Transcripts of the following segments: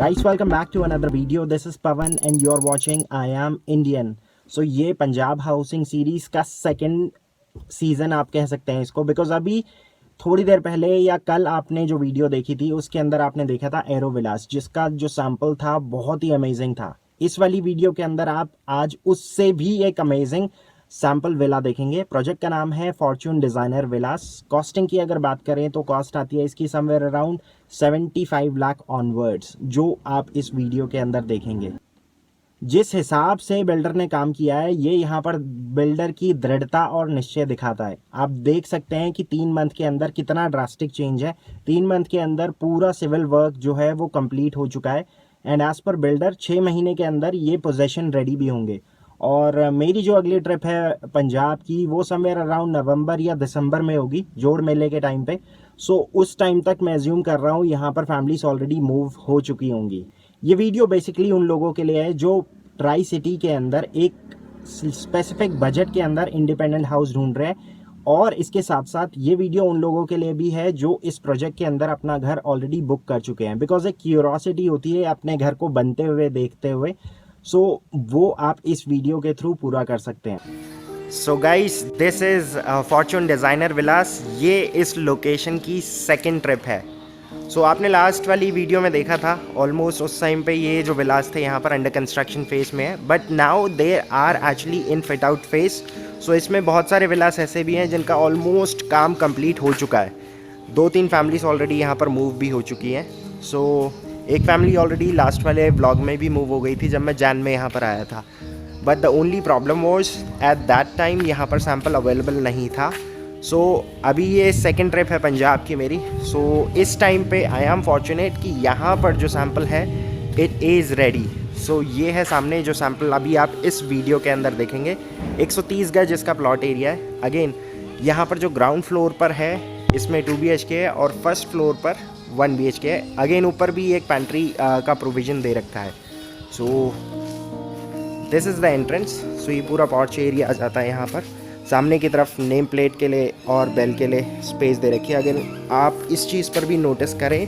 Guys, welcome back to another video. This is Pavan and you're watching I Am Indian. So ये Punjab housing series का second season आप कह सकते हैं इसको, बिकॉज अभी थोड़ी देर पहले या कल आपने जो वीडियो देखी थी उसके अंदर आपने देखा था एरो विलास, जिसका जो सैंपल था बहुत ही अमेजिंग था। इस वाली वीडियो के अंदर आप आज उससे भी एक अमेजिंग सैंपल विला देखेंगे। प्रोजेक्ट का नाम है फॉर्च्यून डिज़ाइनर विलास। कॉस्टिंग की अगर बात करें तो कॉस्ट आती है इसकी समवेयर अराउंड 75 लाख ऑनवर्ड्स, जो आप इस वीडियो के अंदर देखेंगे। जिस हिसाब से बिल्डर ने काम किया है, ये यहाँ पर बिल्डर की दृढ़ता और निश्चय दिखाता है। आप देख सकते हैं कि 3 मंथ के अंदर कितना ड्रास्टिक चेंज है। 3 मंथ के अंदर पूरा सिविल वर्क जो है वो कंप्लीट हो चुका है एंड एज पर बिल्डर 6 महीने के अंदर ये पोजेशन रेडी भी होंगे। और मेरी जो अगली ट्रिप है पंजाब की वो समवेयर अराउंड नवंबर या दिसंबर में होगी, जोड़ मेले के टाइम पे। सो उस टाइम तक मैं एज्यूम कर रहा हूँ यहाँ पर फैमिलीज ऑलरेडी मूव हो चुकी होंगी। ये वीडियो बेसिकली उन लोगों के लिए है जो ट्राई सिटी के अंदर एक स्पेसिफिक बजट के अंदर इंडिपेंडेंट हाउस ढूंढ रहे हैं, और इसके साथ साथ ये वीडियो उन लोगों के लिए भी है जो इस प्रोजेक्ट के अंदर अपना घर ऑलरेडी बुक कर चुके हैं। बिकॉज एक क्यूरोसिटी होती है अपने घर को बनते हुए देखते हुए, सो वो आप इस वीडियो के थ्रू पूरा कर सकते हैं। So guys, this is Fortune Designer Villas. ये इस लोकेशन की सेकंड ट्रिप है। सो आपने लास्ट वाली वीडियो में देखा था, ऑलमोस्ट उस टाइम पे ये जो विलास थे यहाँ पर अंडर कंस्ट्रक्शन फेज में है, but now they are actually in fit out phase. So इसमें बहुत सारे विलास ऐसे भी हैं जिनका ऑलमोस्ट काम कंप्लीट हो चुका है। 2-3 फैमिलीज ऑलरेडी यहाँ पर मूव भी हो चुकी हैं। सो एक फैमिली ऑलरेडी लास्ट वाले ब्लॉग में भी मूव हो गई थी जब मैं जैन में यहाँ पर आया था, but the only problem was at that time यहाँ पर सैम्पल अवेलेबल नहीं था। सो अभी ये सेकंड ट्रिप है पंजाब की मेरी। सो इस टाइम पे आई एम फॉर्चुनेट कि यहाँ पर जो सैम्पल है इट इज़ रेडी। सो ये है सामने जो सैम्पल अभी आप इस वीडियो के अंदर देखेंगे। 130 गज इसका प्लॉट एरिया है। अगेन यहाँ पर जो ग्राउंड फ्लोर पर है इसमें 2 BHK है और फर्स्ट फ्लोर पर 1 BHK है। अगेन ऊपर भी एक पेंट्री का प्रोविज़न दे रखा है। So this is the entrance. So ये पूरा पॉर्च एरिया आ जाता है यहाँ पर। सामने की तरफ नेम प्लेट के लिए और बेल के लिए स्पेस दे रखी है। अगर आप इस चीज़ पर भी नोटिस करें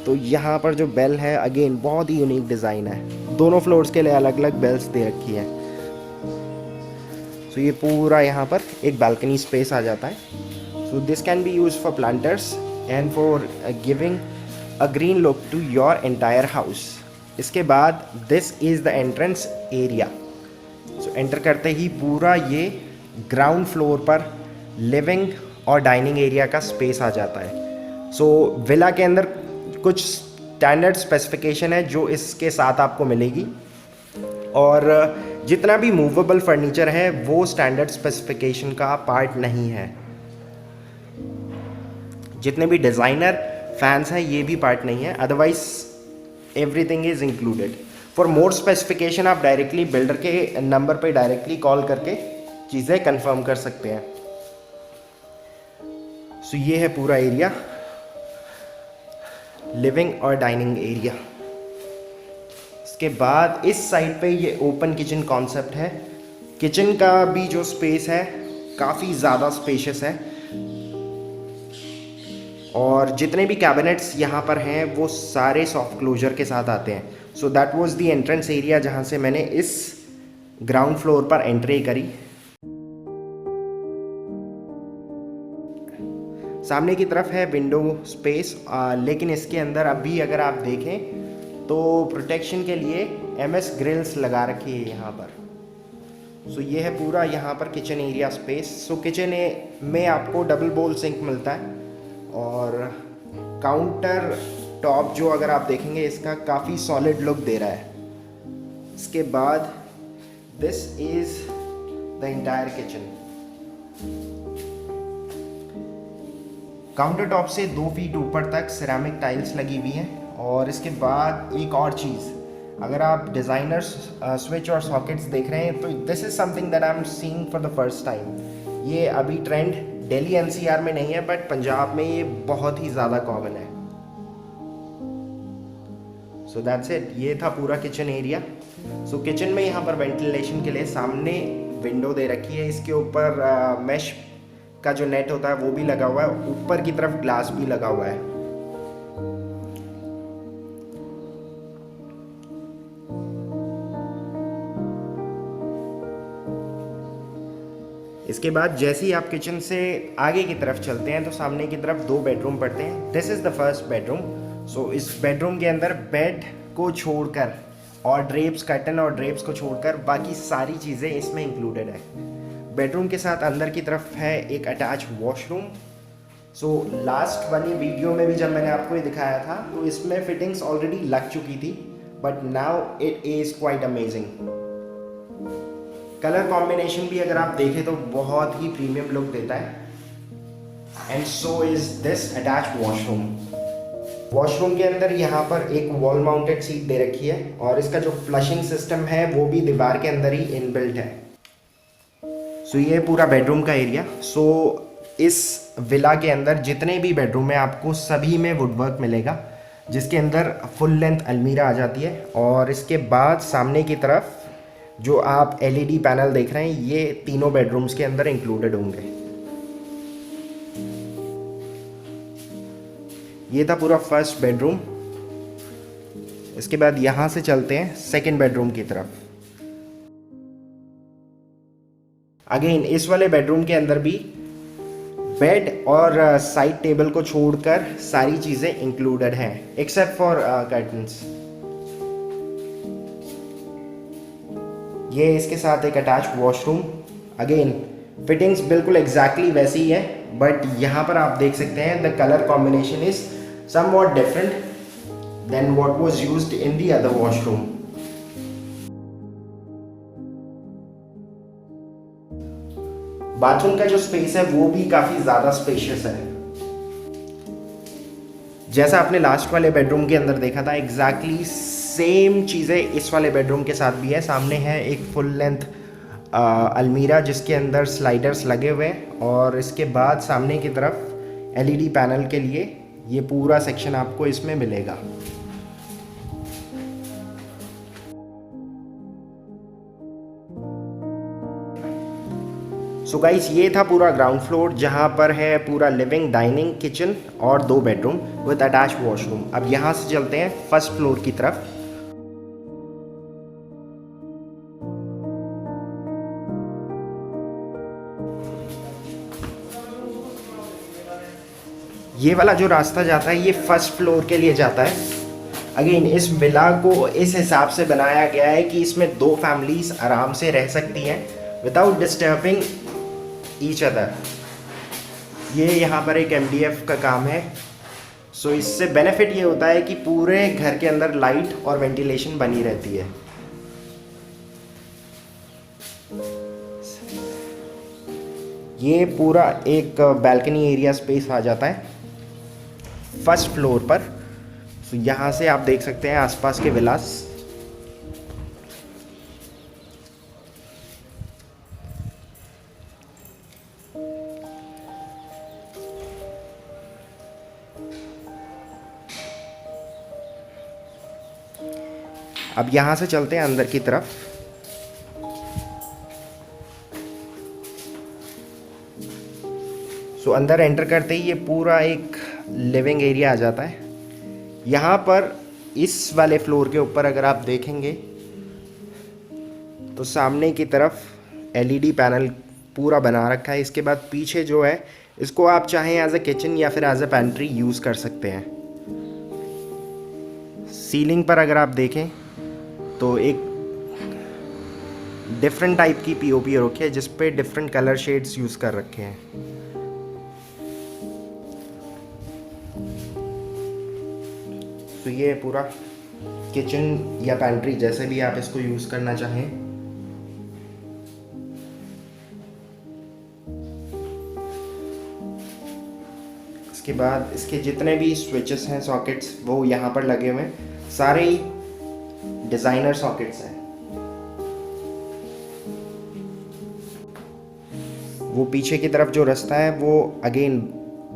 तो यहाँ पर जो बेल है अगेन बहुत ही यूनिक डिज़ाइन है। दोनों फ्लोर्स के लिए अलग अलग बेल्स दे रखी है। सो ये पूरा यहाँ पर एक बालकनी स्पेस आ जाता है। So this can be use for planters and for giving a green look to your entire house. इसके बाद this is the entrance area. So enter करते ही पूरा ये ग्राउंड फ्लोर पर लिविंग और डाइनिंग एरिया का स्पेस आ जाता है। सो विला के अंदर कुछ स्टैंडर्ड स्पेसिफिकेशन है जो इसके साथ आपको मिलेगी, और जितना भी मूवेबल फर्नीचर है वो स्टैंडर्ड स्पेसिफिकेशन का पार्ट नहीं है। जितने भी डिज़ाइनर फैंस हैं ये भी पार्ट नहीं है, otherwise everything is included. For more specification आप डायरेक्टली बिल्डर के नंबर पे डायरेक्टली कॉल करके चीज़ें कंफर्म कर सकते हैं। सो ये है पूरा एरिया, लिविंग और डाइनिंग एरिया। इसके बाद इस साइड पे ये ओपन किचन कॉन्सेप्ट है। किचन का भी जो स्पेस है काफ़ी ज़्यादा स्पेशियस है, और जितने भी कैबिनेट्स यहाँ पर हैं वो सारे सॉफ्ट क्लोजर के साथ आते हैं। So that was the entrance area जहाँ से मैंने इस ग्राउंड फ्लोर पर एंट्री करी। सामने की तरफ है विंडो स्पेस, लेकिन इसके अंदर अभी अगर आप देखें तो प्रोटेक्शन के लिए MS ग्रिल्स लगा रखी है यहाँ पर। सो ये है पूरा यहाँ पर किचन एरिया स्पेस। सो किचन में आपको डबल बोल सिंक मिलता है, और काउंटर टॉप जो अगर आप देखेंगे इसका काफ़ी सॉलिड लुक दे रहा है। इसके बाद this is the entire kitchen. Counter top से 2 फीट ऊपर तक सिरेमिक टाइल्स लगी हुई हैं। और इसके बाद एक और चीज़, अगर आप डिज़ाइनर स्विच और सॉकेट्स देख रहे हैं तो this is something that I am seeing for the first time. ये अभी ट्रेंड दिल्ली NCR में नहीं है, बट पंजाब में ये बहुत ही ज़्यादा कॉमन है। So that's it. ये था पूरा किचन एरिया। सो किचन में यहाँ पर वेंटिलेशन के लिए सामने विंडो दे रखी है। इसके ऊपर मैश का जो नेट होता है वो भी लगा हुआ है, ऊपर की तरफ ग्लास भी लगा हुआ है। इसके बाद जैसे ही आप किचन से आगे की तरफ चलते हैं तो सामने की तरफ 2 बेडरूम पड़ते हैं। This is the first bedroom. So इस बेडरूम के अंदर बेड को छोड़कर और ड्रेप्स, कर्टन और ड्रेप्स को छोड़कर बाकी सारी चीज़ें इसमें इंक्लूडेड है। बेडरूम के साथ अंदर की तरफ है एक अटैच वॉशरूम। सो लास्ट वाली वीडियो में भी जब मैंने आपको ये दिखाया था तो इसमें फिटिंग्स ऑलरेडी लग चुकी थी, but now it is quite amazing. Colour combination भी अगर आप देखें तो बहुत ही प्रीमियम लुक देता है। And so is this attach washroom. Washroom के अंदर यहाँ पर एक वॉल माउंटेड सीट दे रखी है और इसका जो फ्लशिंग सिस्टम है वो भी दीवार के अंदर ही इनबिल्ट है। सो ये पूरा बेडरूम का एरिया। सो इस विला के अंदर जितने भी बेडरूम है आपको सभी में वुडवर्क मिलेगा, जिसके अंदर फुल लेंथ अलमीरा आ जाती है। और इसके बाद सामने की तरफ जो आप एलईडी पैनल देख रहे हैं ये तीनों बेडरूम्स के अंदर इंक्लूडेड होंगे। ये था पूरा फर्स्ट बेडरूम। इसके बाद यहाँ से चलते हैं सेकंड बेडरूम की तरफ। अगेन इस वाले बेडरूम के अंदर भी बेड और साइड टेबल को छोड़कर सारी चीज़ें इंक्लूडेड हैं एक्सेप्ट फॉर कर्टन्स। ये इसके साथ एक अटैच वॉशरूम। अगेन फिटिंग्स बिल्कुल एग्जैक्टली वैसी ही है, बट यहाँ पर आप देख सकते हैं the colour combination is somewhat different than what was used in the other washroom. Bathroom का जो स्पेस है वो भी काफ़ी ज़्यादा स्पेशियस है। जैसा आपने लास्ट वाले बेडरूम के अंदर देखा था एग्जैक्टली सेम चीज़ें इस वाले बेडरूम के साथ भी है। सामने है एक फुल लेंथ अलमीरा जिसके अंदर स्लाइडर्स लगे हुए हैं और इसके बाद सामने की तरफ एलईडी पैनल के लिए ये पूरा सेक्शन आपको इसमें मिलेगा। सो गाइस ये था पूरा ग्राउंड फ्लोर जहाँ पर है पूरा लिविंग, डाइनिंग, किचन और 2 बेडरूम विद अटैच वॉशरूम। अब यहाँ से चलते हैं फर्स्ट फ्लोर की तरफ। ये वाला जो रास्ता जाता है ये फर्स्ट फ्लोर के लिए जाता है। अगेन इस विला को इस हिसाब से बनाया गया है कि इसमें 2 फैमिलीज आराम से रह सकती हैं विदाउट डिस्टर्बिंग ईच अदर। ये यहाँ पर एक MDF का काम है। सो इससे बेनिफिट ये होता है कि पूरे घर के अंदर लाइट और वेंटिलेशन बनी रहती है। ये पूरा एक बैल्कनी एरिया स्पेस आ जाता है फर्स्ट फ्लोर पर। सो यहाँ से आप देख सकते हैं आसपास के विलास। अब यहाँ से चलते हैं अंदर की तरफ। सो अंदर एंटर करते ही ये पूरा एक लिविंग एरिया आ जाता है। यहाँ पर इस वाले फ्लोर के ऊपर अगर आप देखेंगे तो सामने की तरफ एलईडी पैनल पूरा बना रखा है। इसके बाद पीछे जो है इसको आप चाहें एज अ किचन या फिर एज अ पेंट्री यूज़ कर सकते हैं। सीलिंग पर अगर आप देखें तो एक डिफरेंट टाइप की पीओपी रखी है जिस पे डिफरेंट कलर शेड्स यूज़ कर रखे हैं। तो ये पूरा किचन या पैंट्री जैसे भी आप इसको यूज़ करना चाहें। इसके बाद इसके जितने भी स्विचेस हैं, सॉकेट्स, वो यहाँ पर लगे हुए हैं। सारे ही डिज़ाइनर सॉकेट्स हैं। वो पीछे की तरफ जो रास्ता है वो अगेन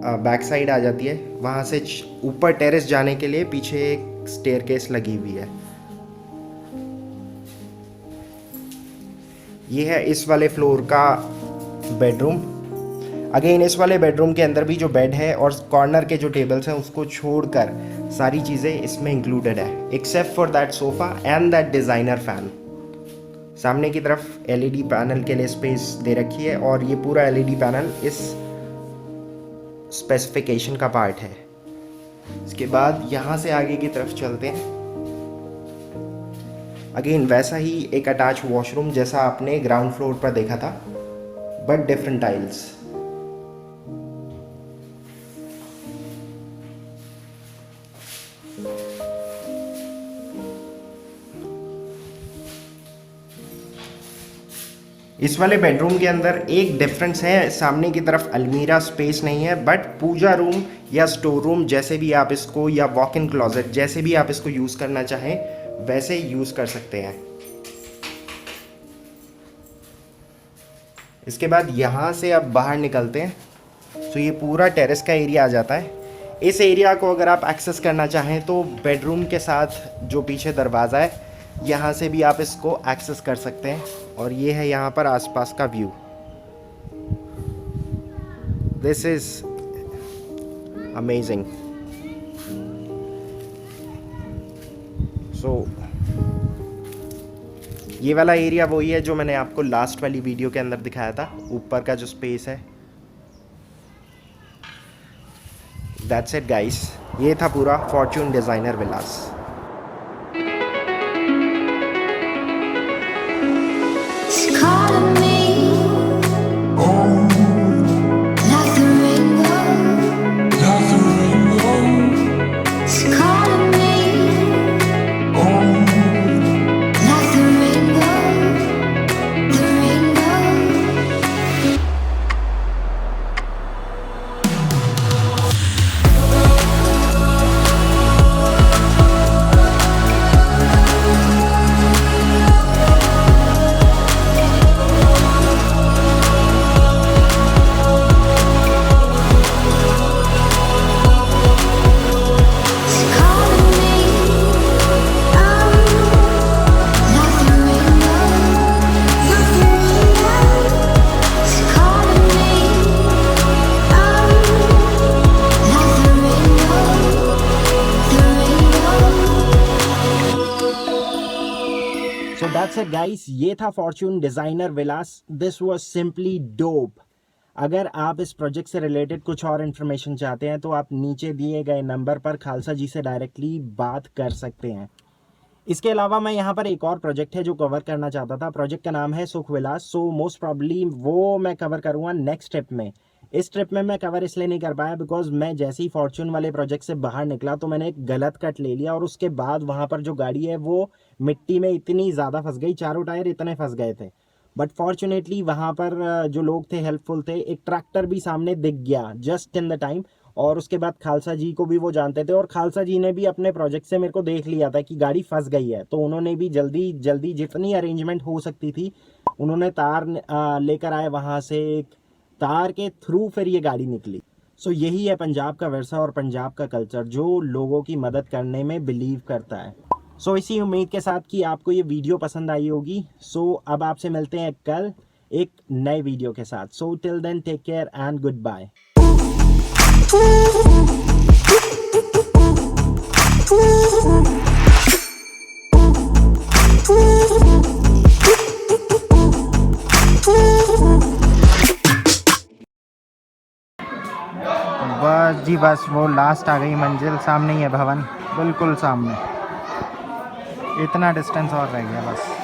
बैक साइड आ जाती है। वहाँ से ऊपर टेरेस जाने के लिए पीछे एक स्टेयरकेस लगी हुई है। ये है इस वाले फ्लोर का बेडरूम। अगेन इस वाले बेडरूम के अंदर भी जो बेड है और कॉर्नर के जो टेबल्स हैं उसको छोड़कर सारी चीज़ें इसमें इंक्लूडेड है except for that sofa and that designer fan. सामने की तरफ एलईडी पैनल के लिए स्पेस दे रखी है और ये पूरा एलईडी पैनल इस स्पेसिफिकेशन का पार्ट है। इसके बाद यहाँ से आगे की तरफ चलते हैं। अगेन वैसा ही एक अटैच वॉशरूम जैसा आपने ग्राउंड फ्लोर पर देखा था, बट डिफरेंट टाइल्स। इस वाले बेडरूम के अंदर एक डिफरेंस है, सामने की तरफ अलमीरा स्पेस नहीं है, बट पूजा रूम या स्टोर रूम जैसे भी आप इसको, या वॉक इन क्लोजेट जैसे भी आप इसको यूज़ करना चाहें वैसे यूज़ कर सकते हैं। इसके बाद यहाँ से अब बाहर निकलते हैं तो ये पूरा टेरेस का एरिया आ जाता है। इस एरिया को अगर आप एक्सेस करना चाहें तो बेडरूम के साथ जो पीछे दरवाज़ा है यहाँ से भी आप इसको एक्सेस कर सकते हैं। और ये है यहाँ पर आसपास का view. This is amazing. So ये वाला एरिया वही है जो मैंने आपको लास्ट वाली वीडियो के अंदर दिखाया था, ऊपर का जो स्पेस है। दैट्स इट गाइस, ये था पूरा Fortune Designer Vilas. So that's it guys, ये था Fortune Designer Vilas. This was simply dope. अगर आप इस प्रोजेक्ट से रिलेटेड कुछ और इन्फॉर्मेशन चाहते हैं तो आप नीचे दिए गए नंबर पर खालसा जी से डायरेक्टली बात कर सकते हैं। इसके अलावा मैं यहाँ पर एक और प्रोजेक्ट है जो कवर करना चाहता था। प्रोजेक्ट का नाम है सुख विलास। सो मोस्ट प्रॉब्ली वो मैं कवर करूँगा नेक्स्ट ट्रिप में। इस ट्रिप में मैं कवर इसलिए नहीं कर पाया बिकॉज मैं जैसे ही फॉर्च्यून वाले प्रोजेक्ट से बाहर निकला तो मैंने एक गलत कट ले लिया और उसके बाद वहाँ पर जो गाड़ी है वो मिट्टी में इतनी ज़्यादा फंस गई, चारों टायर इतने फंस गए थे। बट फॉर्चुनेटली वहाँ पर जो लोग थे हेल्पफुल थे, एक ट्रैक्टर भी सामने दिख गया जस्ट इन द टाइम। और उसके बाद खालसा जी को भी वो जानते थे और खालसा जी ने भी अपने प्रोजेक्ट से मेरे को देख लिया था कि गाड़ी फंस गई है, तो उन्होंने भी जल्दी जल्दी जितनी अरेंजमेंट हो सकती थी उन्होंने तार लेकर आए वहाँ से, एक तार के थ्रू फिर ये गाड़ी निकली। सो यही है पंजाब का विरसा और पंजाब का कल्चर जो लोगों की मदद करने में बिलीव करता है। सो इसी उम्मीद के साथ कि आपको ये वीडियो पसंद आई होगी। सो अब आपसे मिलते हैं कल एक नए वीडियो के साथ। So till then take care and goodbye. बस जी बस वो लास्ट आ गई मंजिल, सामने ही है भवन, बिल्कुल सामने। इतना डिस्टेंस और रह गया बस।